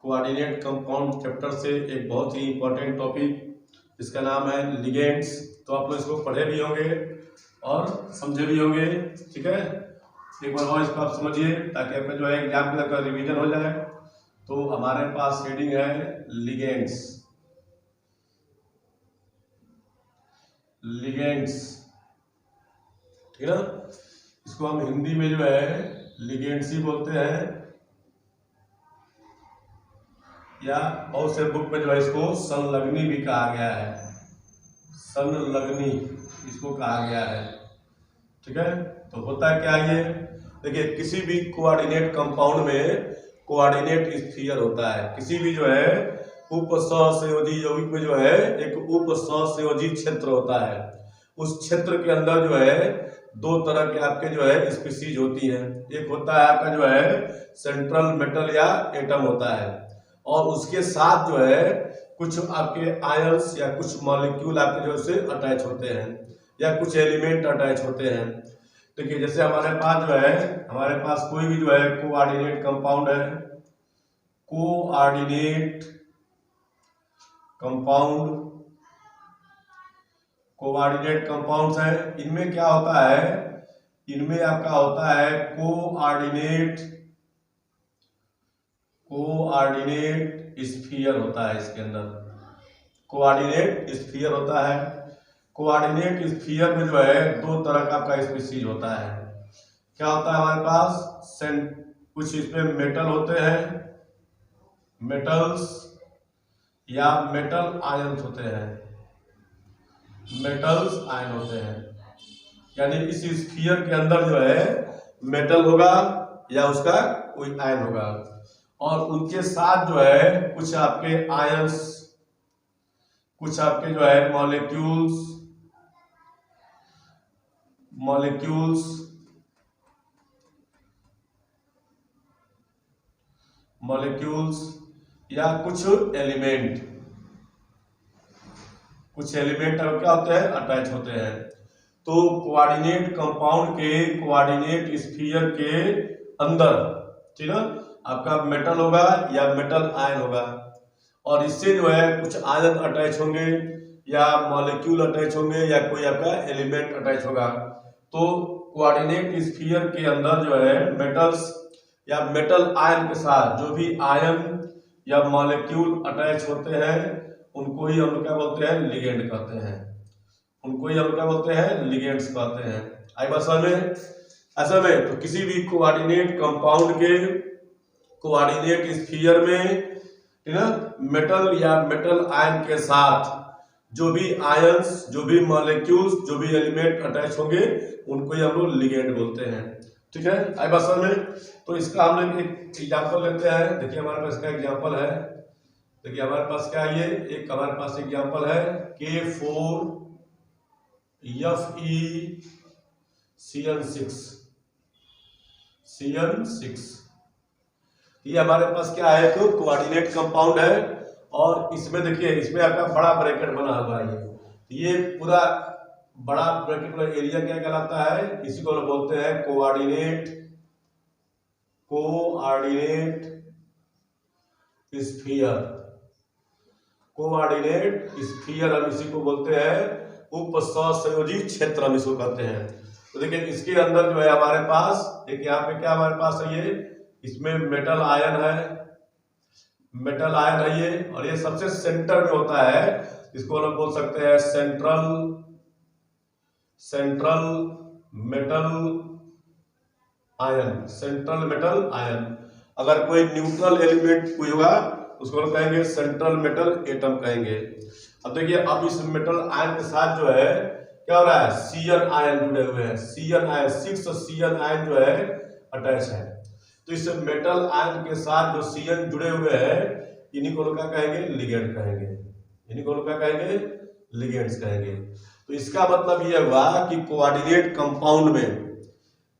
Coordinate compound chapter से एक बहुत ही इंपॉर्टेंट टॉपिक, इसका नाम है लिगेंड्स। तो आप लोग इसको पढ़े भी होंगे और समझे भी होंगे, ठीक है। एक बार और इसको आप समझिए ताकि आपका जो है एग्जाम का रिवीजन हो जाए। तो हमारे पास हेडिंग है लिगेंड्स। लिगेंड्स, ठीक है ना। इसको हम हिंदी में जो है लिगेंड्स ही बोलते हैं, या बहुत से बुक में जो है इसको संलग्नी भी कहा गया है। संलग्नी इसको कहा गया है, ठीक है। तो होता है क्या ये, देखिए किसी भी कोऑर्डिनेट कंपाउंड में कोऑर्डिनेट स्फीयर होता है। किसी भी जो है उप सहसंयोजी यौगिक में जो है एक उप सहसंयोजी क्षेत्र होता है। उस क्षेत्र के अंदर जो है दो तरह के आपके जो है स्पीसीज होती हैं। एक होता है आपका जो है सेंट्रल मेटल या एटम होता है, और उसके साथ जो है कुछ आपके आयंस या कुछ मॉलिक्यूल आपके जो से अटैच होते हैं, या कुछ एलिमेंट अटैच होते हैं। देखिए जैसे हमारे पास जो है, हमारे पास कोई भी जो है कोऑर्डिनेट कंपाउंड है, कोऑर्डिनेट कंपाउंड, कोऑर्डिनेट कंपाउंड्स है। इनमें क्या होता है, इनमें आपका होता है कोऑर्डिनेट स्फीयर होता है। इसके अंदर कोऑर्डिनेट स्फीयर होता है। कोऑर्डिनेट स्फीयर में जो है दो तरह का आपका स्पीसीज होता है। क्या होता है हमारे पास, कुछ इसमें मेटल होते हैं, मेटल्स या मेटल आयंस होते हैं, मेटल्स आयन होते हैं। यानी इस स्फीयर के अंदर जो है मेटल होगा या उसका कोई आयन होगा, और उनके साथ जो है कुछ आपके आयंस, कुछ आपके जो है मॉलिक्यूल्स या कुछ एलिमेंट अब क्या होते हैं, अटैच होते हैं। तो कोऑर्डिनेट कंपाउंड के कोऑर्डिनेट स्फीयर के अंदर, ठीक है, आपका मेटल होगा या मेटल आयन होगा, और इससे जो है कुछ आयन अटैच होंगे या मॉलिक्यूल अटैच होंगे या कोई आपका एलिमेंट अटैच होगा। तो कोऑर्डिनेट स्फीयर के अंदर जो है मेटल्स या मेटल आयन के साथ जो भी आयन या मॉलिक्यूल अटैच होते हैं उनको ही हम क्या बोलते हैं, लिगेंड कहते हैं। उनको ही हम क्या बोलते हैं, लिगेंड्स कहते हैं। आई बात समझ में? ऐसा में तो किसी भी कोऑर्डिनेट कंपाउंड के कोऑर्डिनेट स्फीयर में, ठीक है, मेटल या मेटल आयन के साथ जो भी आयंस, जो भी मॉलिक्यूल्स, जो भी एलिमेंट अटैच होंगे उनको ही हम लोग लिगेंड बोलते हैं, ठीक है। आई बात समझ में? तो इसका हम लोग एक एग्जांपल लेते हैं। देखिए हमारे पास इसका एग्जांपल है, देखिए हमारे पास क्या है, ये एक हमारे पास एग्जांपल है K4FeCN6। ये हमारे पास क्या है, तो कोऑर्डिनेट कंपाउंड है, और इसमें देखिए इसमें आपका बड़ा ब्रैकेट बना हुआ है। ये पूरा बड़ा ब्रैकेट वाला एरिया क्या कहलाता है, इसी को हम बोलते हैं कोऑर्डिनेट स्फीयर। कोऑर्डिनेट स्फीयर हम इसी को बोलते हैं, उप सहसंयोजी क्षेत्र हम इसको कहते हैं। तो देखिए इसके अंदर जो है हमारे पास एक यहाँ पे क्या हमारे पास है, ये इसमें मेटल आयन है, मेटल आयन है ये, और ये सबसे सेंटर में होता है। इसको हम बोल सकते हैं central metal ion, central metal ion. अगर कोई न्यूट्रल एलिमेंट कोई होगा उसको हम कहेंगे सेंट्रल मेटल एटम कहेंगे। अब देखिए अब इस मेटल आयन के साथ जो है क्या हो रहा है, CN आयन जुड़े हुए हैं। CN आयन 6 CN आयन जो है अटैच है। तो इस मेटल आयन के साथ जो CN जुड़े हुए हैं इन्हीं को क्या कहेंगे, लिगेंड कहेंगे। इन्हीं को क्या कहेंगे, लिगेंड्स कहेंगे। तो इसका मतलब यह हुआ कि कोऑर्डिनेट कंपाउंड में,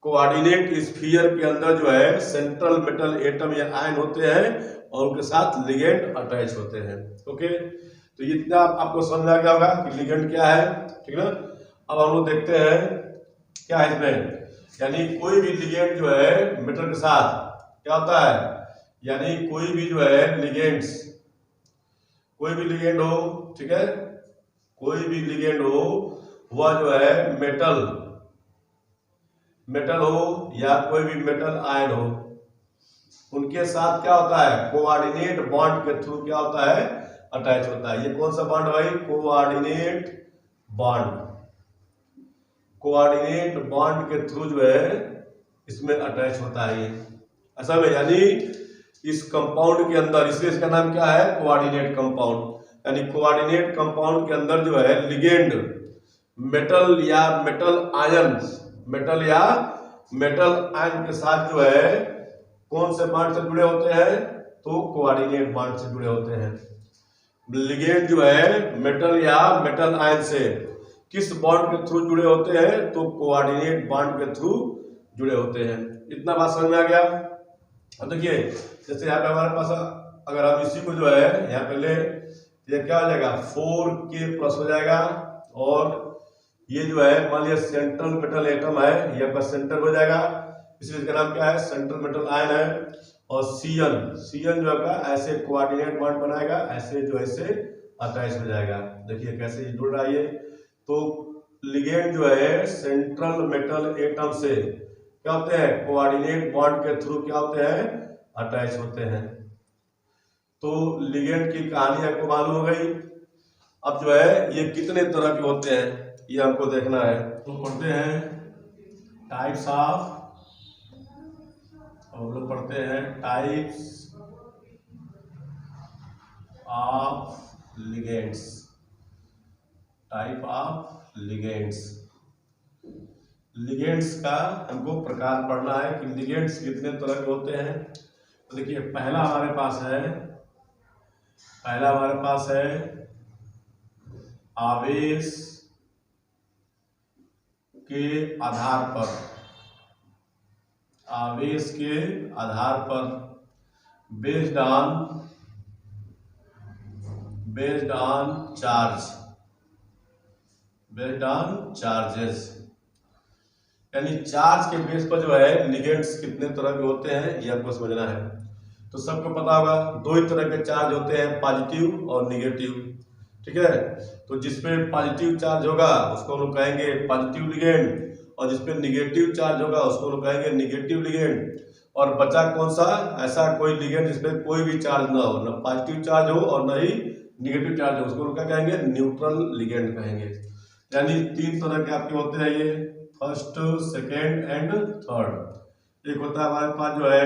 कोऑर्डिनेट स्फीयर के अंदर जो है सेंट्रल मेटल एटम या आयन होते हैं और उनके साथ लिगेंड अटैच होते हैं। ओके, तो इतना आपको समझ आ गया होगा कि लिगेंड क्या है, ठीक है। अब हम लोग देखते हैं क्या है इसमें, यानी कोई भी लिगेंड जो है मेटल के साथ क्या होता है, यानी कोई भी जो है लिगेंड्स, कोई भी लिगेंड हो, ठीक है, कोई भी लिगेंड हो, वह जो है मेटल हो या कोई भी मेटल आयन हो, उनके साथ क्या होता है, कोऑर्डिनेट बॉन्ड के थ्रू क्या होता है, अटैच होता है। ये कौन सा बॉन्ड भाई, कोऑर्डिनेट बॉन्ड। कोऑर्डिनेट बॉन्ड के थ्रू जो है इसमें अटैच होता है ये, ऐसा में, यानी इस कंपाउंड के अंदर, इसलिए इसका नाम क्या है, कोऑर्डिनेट कंपाउंड। यानी कोऑर्डिनेट कंपाउंड के अंदर जो है लिगेंड मेटल या मेटल आयन, मेटल आयन के साथ जो है कौन से बॉन्ड से जुड़े होते हैं, तो कोऑर्डिनेट बॉन्ड से जुड़े होते हैं। लिगेंड जो है मेटल या मेटल आयन से किस बॉन्ड के थ्रू जुड़े होते हैं, तो कोऑर्डिनेट बॉन्ड के थ्रू जुड़े होते हैं। इतना बात समझ में आ गया। अब देखिए जैसे यहाँ पे हमारे पास अगर हम इसी को जो है यहाँ पे ले, ये क्या हो जाएगा, 4K+ हो जाएगा, और ये जो है मान लिया सेंट्रल मेटल एटम है, ये आपका सेंटर हो जाएगा, इसलिए इसका नाम क्या है, सेंट्रल मेटल आयन है। और सीएन जो आपका ऐसे कोऑर्डिनेट बॉन्ड बनाएगा, ऐसे जो ऐसे अटैच हो जाएगा। देखिए कैसे ये जुड़ रहा है। तो लिगेंड जो है सेंट्रल मेटल एटम से क्या होते हैं, कोऑर्डिनेट बॉन्ड के थ्रू क्या होते हैं, अटैच होते हैं। तो लिगेंड की कहानी आपको मालूम हो गई। अब जो है ये कितने तरह के होते हैं ये हमको देखना है। तो पढ़ते हैं टाइप्स ऑफ, हम लोग पढ़ते हैं types of ligands, type of ligands. Ligands का हमको प्रकार पढ़ना है कि लिगेंड्स कितने तरह के होते हैं। तो देखिए पहला हमारे पास है आवेश के आधार पर बेस्ड ऑन चार्जेस, यानी चार्ज के बेस पर जो है लिगेंड्स कितने तरह के होते हैं ये आपको समझना है। तो सबको पता होगा दो ही तरह के चार्ज होते हैं, पॉजिटिव और निगेटिव, ठीक है। तो जिसपे पॉजिटिव चार्ज होगा उसको हम लोग कहेंगे पॉजिटिव लिगेंड, और जिसपे निगेटिव चार्ज होगा उसको हम लोग कहेंगे निगेटिव लिगेंड। और बचा कौन सा, ऐसा कोई लिगेंड जिसपे कोई भी चार्ज ना हो, ना पॉजिटिव चार्ज हो और ना ही निगेटिव चार्ज हो, उसको हम लोग क्या कहेंगे, न्यूट्रल लिगेंड कहेंगे। यानी तीन तरह के आपके होते हैं ये, फर्स्ट, सेकेंड एंड थर्ड। एक होता है हमारे पास जो है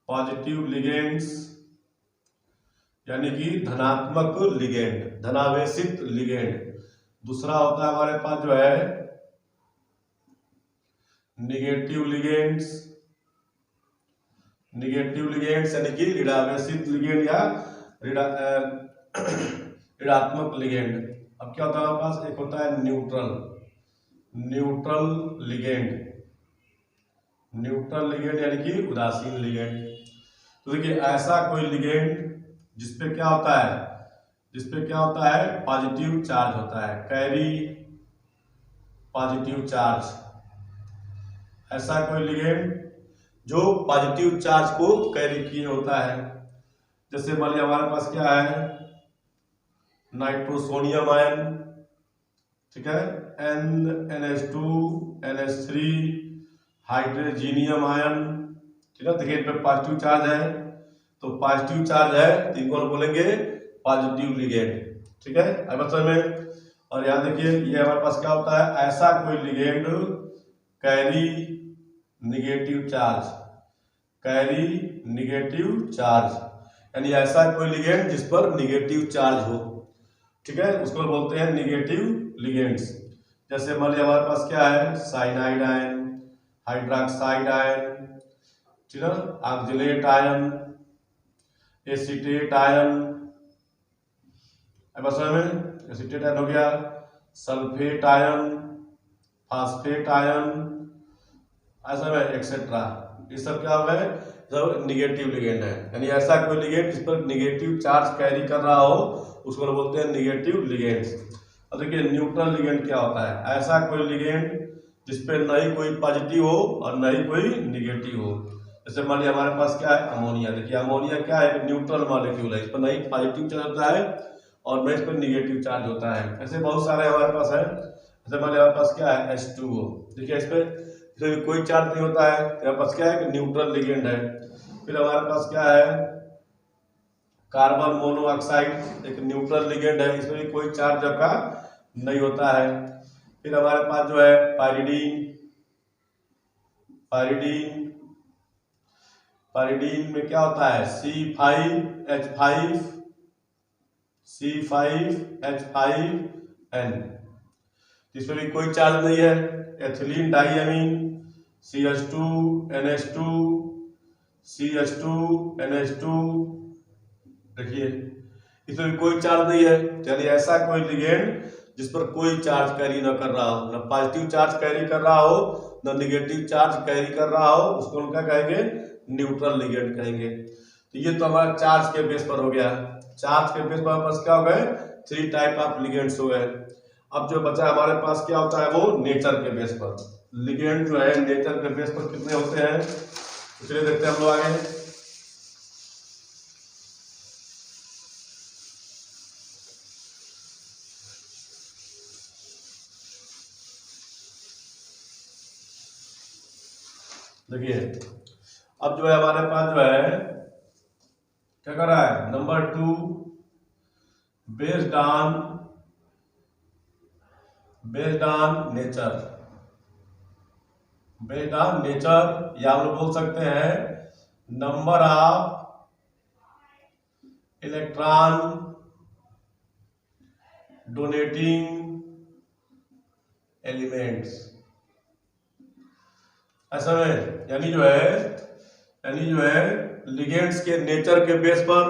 पॉजिटिव लिगेंड्स, यानी कि धनात्मक लिगेंड, धनावेशित लिगेंड। दूसरा होता है हमारे पास जो है निगेटिव लिगेंड्स, यानी कि ऋणावेशित लिगेंड या ऋणात्मक लिगेंड। अब क्या होता है हमारे पास, एक होता है न्यूट्रल लिगेंड, यानी कि उदासीन लिगेंड। तो देखिए ऐसा कोई लिगेंड जिसपे क्या होता है, पॉजिटिव चार्ज होता है, कैरी पॉजिटिव चार्ज। ऐसा कोई लिगेंड जो पॉजिटिव चार्ज को कैरी किए होता है। जैसे मान लिया हमारे पास क्या है, नाइट्रोसोनियम आयन, ठीक है, NH2 NH3 हाइड्रोजीनियम आयन, ठीक है। देखिए इस पे पॉजिटिव चार्ज है, तो पॉजिटिव चार्ज है तो इनको बोलेंगे पॉजिटिव लिगेंड, ठीक है, अब समझ में। और यहाँ देखिए ये हमारे पास क्या होता है, ऐसा कोई लिगेंड कैरी निगेटिव चार्ज, यानी ऐसा कोई लिगेंड जिस पर निगेटिव चार्ज हो, ठीक है, उसको बोलते हैं निगेटिव लिगेंड्स। जैसे मान लिया हमारे पास क्या है, साइनाइड आयन, हाइड्रोक्साइड आयन, ठीक है, ऑक्जेलेट आयन, एसीटेट आयन, अब समझ में, एसीटेट आयन हो गया, सल्फेट आयन, फास्फेट आयन, ऐसा में एक्सेट्रा। ये सब क्या है, सब निगेटिव लिगेंड है। यानी ऐसा कोई लिगेंड जिस पर निगेटिव चार्ज कैरी कर रहा हो उसको बोलते हैं निगेटिव लिगेंड्स। अब देखिए न्यूट्रल लिगेंड क्या होता है, ऐसा कोई लिगेंड जिसपे न ही कोई पॉजिटिव हो और न ही कोई निगेटिव हो। जैसे मान लिया हमारे पास क्या है, अमोनिया। देखिए अमोनिया क्या है, न्यूट्रल मॉलिक्यूल है, इस पर नहीं पॉजिटिव चार्ज होता है और न इस पर निगेटिव चार्ज होता है। ऐसे बहुत सारे हमारे पास है। जैसे मान लिया हमारे पास क्या है, H2O। देखिए इस पर कोई चार्ज नहीं होता है, हमारे पास क्या है कि न्यूट्रल लिगेंड है। फिर हमारे पास क्या है, कार्बन मोनोऑक्साइड, एक न्यूट्रल लिगेंड है, इसमें भी कोई चार्ज आपका नहीं होता है। फिर हमारे पास जो है पाइरिडीन, पाइरिडीन पाइरिडीन में क्या होता है, C5H5, C5H5N, इसमें भी कोई चार्ज नहीं है। एथिलीन डाइअमीन, CH2NH2, CH2NH2, देखिए इसमें भी कोई चार्ज नहीं है। यानी ऐसा कोई लिगेंड जिस पर कोई चार्ज कैरी न कर रहा हो, न पॉजिटिव चार्ज कैरी कर रहा हो न निगेटिव चार्ज कैरी कर रहा हो, उसको हम क्या कहेंगे, न्यूट्रल लिगेंड कहेंगे। तो ये तो हमारा चार्ज के बेस पर हो गया। चार्ज के बेस पर हमारे पास क्या हो गए, 3 टाइप ऑफ लिगेंड्स हो गए। अब जो बचा हमारे पास क्या होता है, वो नेचर के बेस पर। लिगेंड जो है नेचर के बेस पर कितने होते हैं, इसलिए देखते हैं हम लोग आगे। देखिए अब जो है हमारे पास जो है क्या कर रहा है, number 2, based on nature, based on nature, या हम लोग बोल सकते हैं number of electron donating elements. ऐसा में यानी जो है लिगेंड्स के नेचर के बेस पर,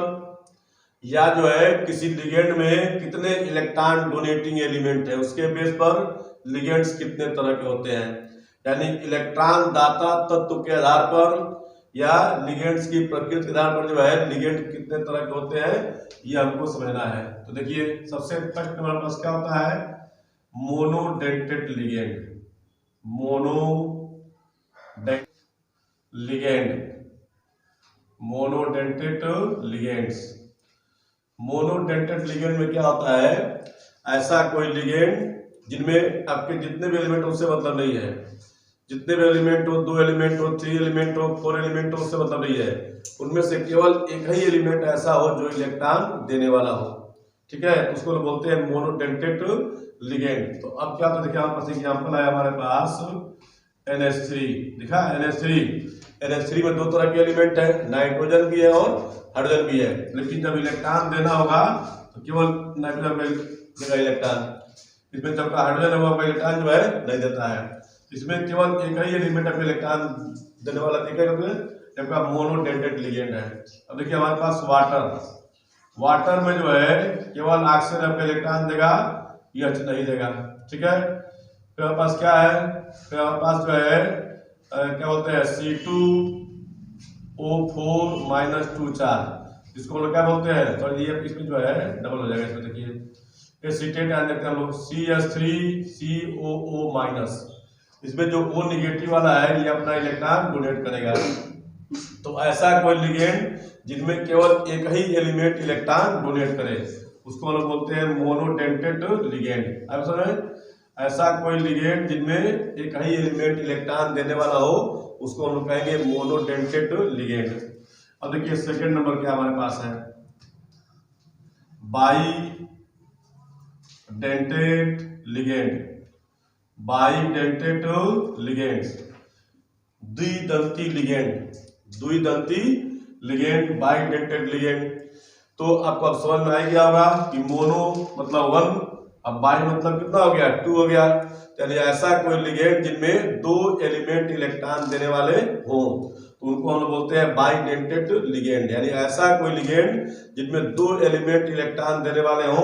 या जो है किसी लिगेंड में कितने इलेक्ट्रॉन डोनेटिंग एलिमेंट है उसके बेस पर लिगेंड्स कितने तरह के होते हैं। यानी इलेक्ट्रॉन दाता तत्व के आधार पर या लिगेंड्स की प्रकृति के आधार पर जो है लिगेंड कितने तरह के होते हैं, ये हमको समझना है। तो देखिए सबसे फर्स्ट हमारे पास क्या होता है, monodentate ligand, monodentate ligands. Monodentate ligand में क्या होता है, ऐसा कोई लिगेंड जिनमें आपके जितने भी एलिमेंट उससे मतलब नहीं है, जितने भी एलिमेंट हो, 2 एलिमेंट हो, 3 एलिमेंट हो, 4 एलिमेंट हो, उससे मतलब नहीं है। उनमें से केवल एक ही एलिमेंट ऐसा हो जो इलेक्ट्रॉन देने वाला हो, ठीक है, उसको बोलते हैं मोनोडेंटेड लिगेंड। तो अब क्या, तो देखिए हमारे पास एग्जाम्पल है, हमारे पास NH3 दिखा, NH3 में 2 तरह के एलिमेंट है, नाइट्रोजन भी है और हाइड्रोजन भी है। लेकिन जब इलेक्ट्रॉन देना होगा तो केवल नाइट्रोजन में देगा इलेक्ट्रॉन, इसमें जब हाइड्रोजन होगा इलेक्ट्रॉन जो है नहीं देता है। इसमें केवल एक ही एलिमेंट आपको इलेक्ट्रॉन देने वाला दिखेगा, जबकि मोनोडेंटेड लिगेंड है। अब देखिए हमारे पास वाटर में जो है केवल ऑक्सीजन आपको इलेक्ट्रॉन देगा, यह नहीं देगा, ठीक है। फिर हमारे पास क्या है, फिर हमारे पास जो है क्या बोलते हैं, C2O4 -2 चार्ज, इसको हम लोग क्या बोलते हैं, तो ये इसमें जो है डबल हो जाएगा। इसमें देखिए एसीटेट ध्यान रखते हैं हम लोग, CH3COO-, इसमें जो O निगेटिव वाला है ये अपना इलेक्ट्रॉन डोनेट करेगा। तो ऐसा कोई लिगेंड जिनमें केवल एक ही एलिमेंट इलेक्ट्रॉन डोनेट करे उसको हम लोग बोलते हैं मोनोडेंटेड लिगेंड। अब समझ, ऐसा कोई लिगेंड जिनमें एक ही एलिमेंट इलेक्ट्रॉन देने वाला हो उसको हम लोग कहेंगे मोनोडेंटेड लिगेंड। अब देखिए सेकंड नंबर क्या हमारे पास है, बाईडेंटेड लिगेंड, द्विदंती लिगेंड, बाईडेंटेड लिगेंड। तो आपको अब समझ में आ गया होगा कि मोनो मतलब 1, अब बाई मतलब कितना हो गया, 2 हो गया। यानी ऐसा कोई लिगेंड जिनमें 2 एलिमेंट इलेक्ट्रॉन देने वाले हो तो उनको हम बोलते हैं बाईडेंटेड लिगेंड। यानी ऐसा कोई लिगेंड जिनमें 2 एलिमेंट इलेक्ट्रॉन देने वाले हो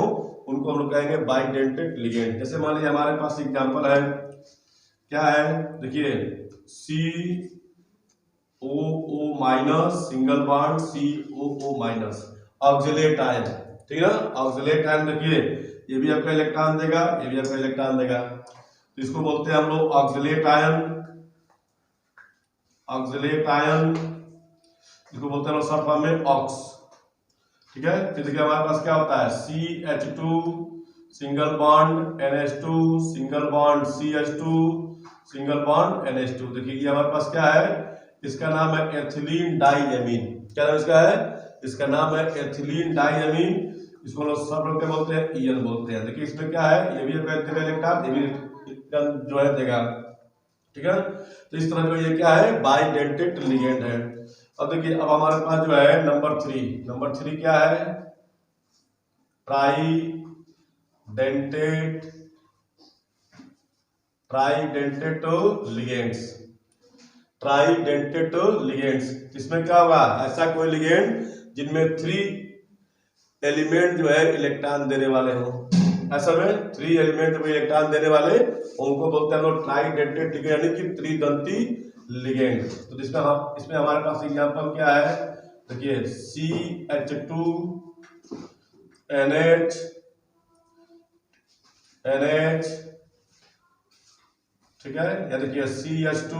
उनको हम लोग कहेंगे बाईडेंटेड लिगेंड। जैसे मान लीजिए हमारे पास एग्जांपल है, क्या है, देखिए COO- single bond COO-, oxalate ion, ठीक है ना। ऑक्सिलेट आयन देखिए ये भी आपका इलेक्ट्रॉन देगा, ये भी आपका इलेक्ट्रॉन देगा, तो इसको बोलते हैं हम लोग ऑक्सिलेट आयन। इसको बोलते हैं शॉर्ट फॉर्म में ऑक्स। ठीक है, फिर देखिए हमारे पास क्या होता है CH2 single bond NH2 single bond CH2 single bond NH2। देखिए ये हमारे पास क्या है, इसका नाम है एथिलीन डाइएमीन। क्या नाम इसका है, इसका नाम है एथिलीन डाइएमीन। इसको लोग सब लोग क्या बोलते हैं, EN बोलते हैं। देखिए इसमें क्या है, ये भी इलेक्ट्रॉन, ये भी इलेक्ट्रॉन जो है देगा। ठीक है, तो इस तरह जो ये क्या है, बाइडेंटेट लिगेंड है। अब देखिए अब हमारे पास जो है नंबर 3 क्या है, ट्राइडेंटेट लिगेंड्स। ट्राइडेंटेट लिगेंड्स, इसमें क्या होगा, ऐसा कोई लिगेंड जिनमें 3 एलिमेंट जो है इलेक्ट्रॉन देने वाले हो। ऐसा में 3 एलिमेंट में इलेक्ट्रॉन देने वाले उनको बोलते हैं लोग ट्राइडेंटेट लिगेंड, यानी कि त्रिदंती लिगेंड। तो इसमें हमारे पास एग्जांपल क्या है, देखिए CH2 NH ठीक है, या देखिए CH2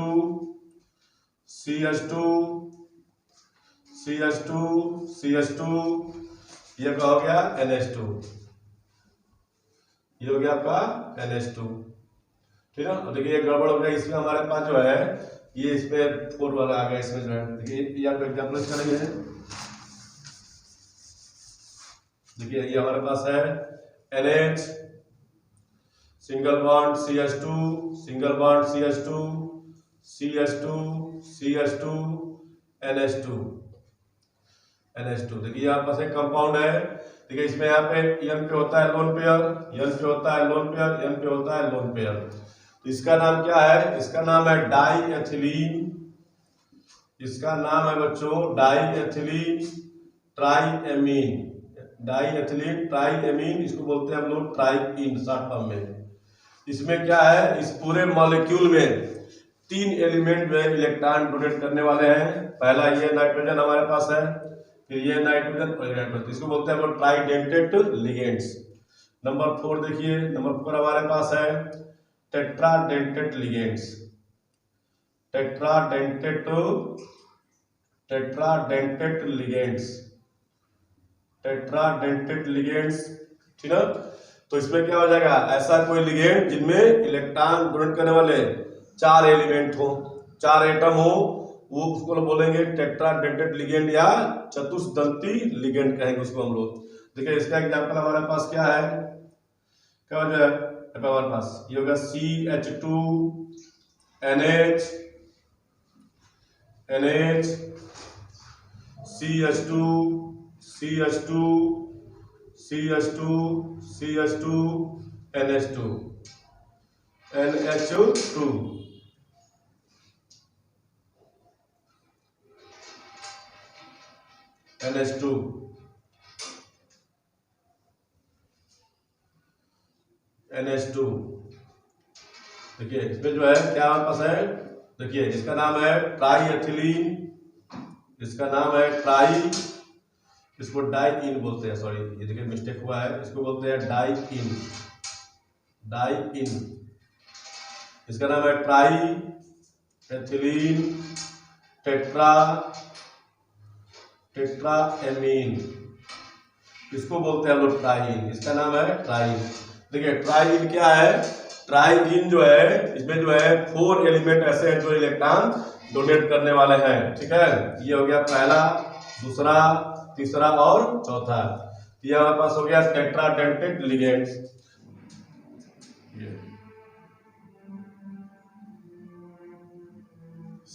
ये क्या हो गया NH2, ये हो गया आपका NH2। ठीक है, और देखिए ये गड़बड़ हो गया, इसमें हमारे पास जो है ये इसमें 4 वाला आ गया, इसमें जो है देखिए ये आपका एग्जाम्पल इसका नहीं है। देखिए ये हमारे पास है NH single bond CH2 single bond CH2 NH2। देखिए यहाँ पास एक कंपाउंड है। देखिए इसमें यहाँ पे N पे होता है लोन पेयर, N पे होता है लोन पेयर, N पे होता है लोन पेयर। तो इसका नाम क्या है, इसका नाम है डाइएथिलीन। इसका नाम है बच्चों डाइएथिलीन ट्राइएमीन। डाइएथिलीन ट्राइएमीन, इसको बोलते हैं हम लोग ट्राइइन शॉर्ट फॉर्म में। इसमें क्या है, इस पूरे मॉलिक्यूल में 3 एलिमेंट में इलेक्ट्रॉन डोनेट करने वाले हैं। पहला ये नाइट्रोजन हमारे पास है, फिर ये नाइट्रोजन और नाइट्रोजन, इसको बोलते हैं हम लोग ट्राइडेंटेट लिगेंड्स। नंबर 4 देखिए, नंबर 4 हमारे पास है टेट्राडेंटेट लिगेंड्स। Tetradentate ligands. ठीक है, तो इसमें क्या हो जाएगा, ऐसा कोई लिगेंड जिनमें इलेक्ट्रॉन डोनेट करने वाले 4 एलिमेंट हो, 4 एटम हो, वो उसको बोलेंगे टेट्राडेंटेट लिगेंड या चतुष्दंती लिगेंड कहेंगे उसको हम लोग। देखिए इसका एग्जांपल हमारे पास क्या है, क्या हो जाए हमारे पास, ये होगा CH2 NH CH2 NH2 NH2। देखिए इसमें जो है क्या हमारे पास है, देखिए इसका नाम है ट्राइएथिलीन, इसका नाम है इसको डाइइन बोलते हैं, सॉरी ये देखिए मिस्टेक हुआ है, इसको बोलते हैं डाइइन। इसका नाम है ट्राइएथिलीन टेट्राएमीन, इसको बोलते हैं हम लोग ट्राइइन। इसका नाम है ट्राइइन। देखिए ट्राइइन क्या है, ट्राइइन जो है इसमें जो है 4 एलिमेंट ऐसे हैं जो इलेक्ट्रॉन डोनेट करने वाले हैं। ठीक है, ये हो गया पहला, दूसरा, तीसरा और चौथा। ये हमारे पास हो गया tetradentate ligands.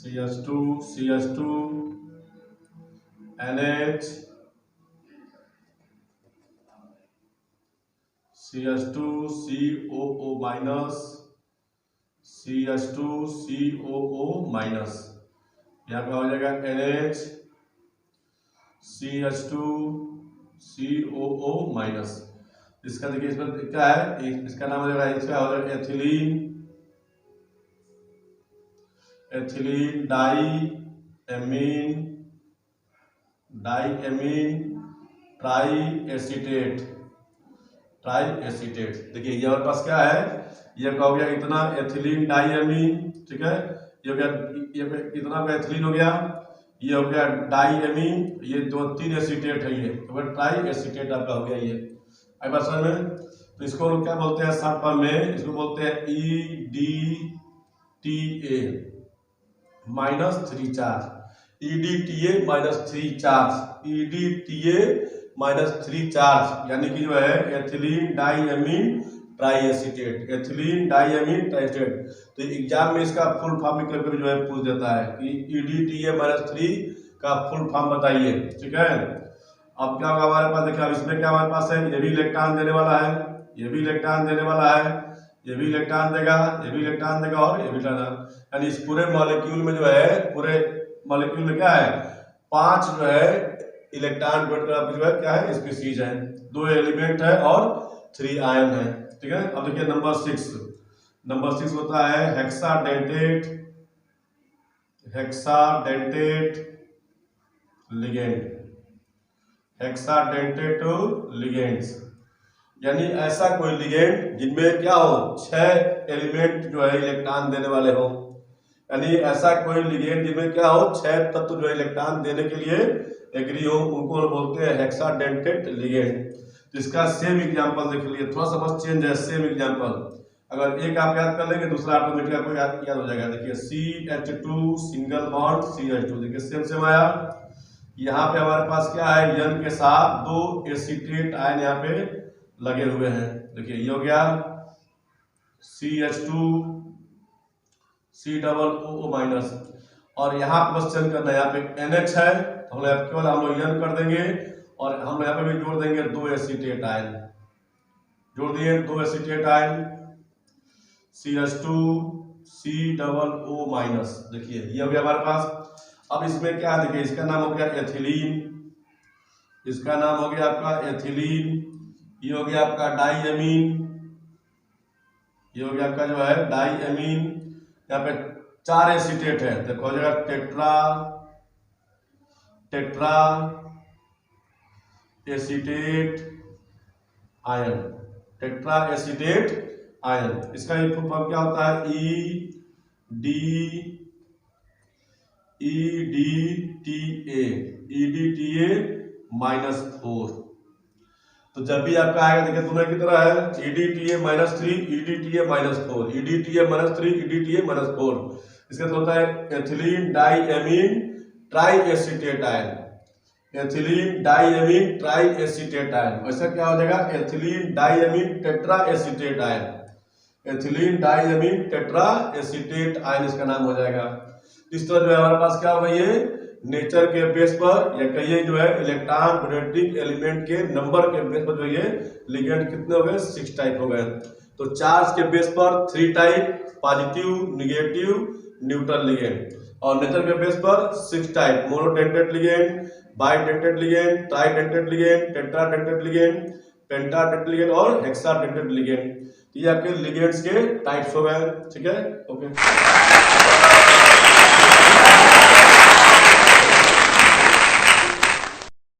CH2 NH CH2 COO minus CH2 COO minus, यहाँ पे हो जाएगा NH CH2 COO माइनस। इसका देखिए इसमें क्या है, इसका नाम हो जाएगा, इसका हो जाएगा एथिलीन डाइएमीन ट्राइएसिटेट। देखिए ये हमारे पास क्या है, ये क्या हो गया, इतना एथिलीन डाइएमीन। ठीक है, ये हो गया, ये इतना का एथिलीन हो गया, ये हो गया डाई एमीन, ये 2-3 एसीटेट है, ये तो ट्राई एसीटेट आपका हो गया ये। आई बात समझ में? तो इसको क्या बोलते हैं शॉर्ट फॉर्म में, इसको बोलते हैं EDTA -3 charge, EDTA -3 charge, EDTA -3 charge, यानी कि जो है एथिलीन डाईएमीन ट्राईएसीटेट, एथिलीन डाईएमीन ट्राईएसीटेट। तो एग्जाम में इसका फुल फॉर्म निकल कर जो है पूछ देता है कि EDTA -3 का फुल फॉर्म बताइए, ठीक है। अब क्या होगा हमारे पास, देखिए अब इसमें क्या हमारे पास है, ये भी इलेक्ट्रॉन देने वाला है, ये भी इलेक्ट्रॉन देने वाला है, ये भी इलेक्ट्रॉन देगा, ये भी इलेक्ट्रॉन देगा और ये भी इलेक्ट्रॉन, यानी इस पूरे मॉलिक्यूल में जो है, पूरे मॉलिक्यूल में क्या है, 5 जो है इलेक्ट्रॉन जो है क्या है स्पीशीज है, 2 एलिमेंट है और 3 आयन है, ठीक है। अब देखिए नंबर 6 होता है हेक्साडेंटेट लिगेंड, हेक्साडेंटेट लिगेंड्स, यानी ऐसा कोई लिगेंड जिनमें क्या हो 6 एलिमेंट जो है इलेक्ट्रॉन देने वाले हो, यानी ऐसा कोई लिगेंड जिनमें क्या हो 6 तत्व जो है इलेक्ट्रॉन देने के लिए एग्री हो, उनको बोलते हैं हेक्साडेंटेट लिगेंड। तो इसका सेम एग्जांपल देख लीजिए, थोड़ा सा बस चेंज है, सेम एग्जांपल, अगर एक आप याद कर लेंगे दूसरा ऑटोमेटिक आपको याद हो जाएगा। देखिए CH2 सिंगल बॉन्ड CH2, देखिए सेम आया। यहाँ पे हमारे पास क्या है, N के साथ 2 एसीटेट आयन यहाँ पे लगे हुए हैं, देखिए ये हो गया CH2 COO-, और यहाँ पे बस चेंज करना है, यहाँ पे NH है तो हम केवल हम लोग N कर देंगे, और हम यहाँ पे भी जोड़ देंगे 2 एसीटेट आयन, जोड़ दिए 2 एसीटेट आयन CH2 COO-, देखिए ये हो गया हमारे पास। अब इसमें क्या है, देखिए इसका नाम हो गया एथिलीन, इसका नाम हो गया आपका एथिलीन, ये हो गया आपका डाईएमीन, ये हो गया आपका जो है डाईएमीन, यहाँ पे 4 एसीटेट है, देखो हो जाएगा tetra acetate ion, tetra acetate ion. इसका फुल फॉर्म क्या होता है, EDTA -4। तो जब भी आपका आएगा, देखिए तुम्हें की तरह है EDTA -3 EDTA -4 EDTA -3 EDTA -4, इसका मतलब होता है ethylene diamine triacetate ion, ethylene diamine triacetate ion. वैसा क्या हो जाएगा, ethylene diamine tetra acetate ion, ethylene diamine tetra acetate ion इसका नाम हो जाएगा। इस तरह जो है हमारे पास क्या होगा, ये नेचर के बेस पर या कहिए जो है इलेक्ट्रॉन डोनेटिंग एलिमेंट के नंबर के बेस पर जो ये लिगेंड कितने हो गए, 6 टाइप हो गए। तो चार्ज के बेस पर 3 type, positive, negative, neutral ligand, और नेचर के बेस पर 6 type, monodentate ligand, bidentate ligand, tridentate ligand, tetradentate ligand, pentadentate ligand और हेक्साडेंटेट लिगेंड। ये आपके लिगेंड्स के टाइप्स हो गए, ठीक है, ओके।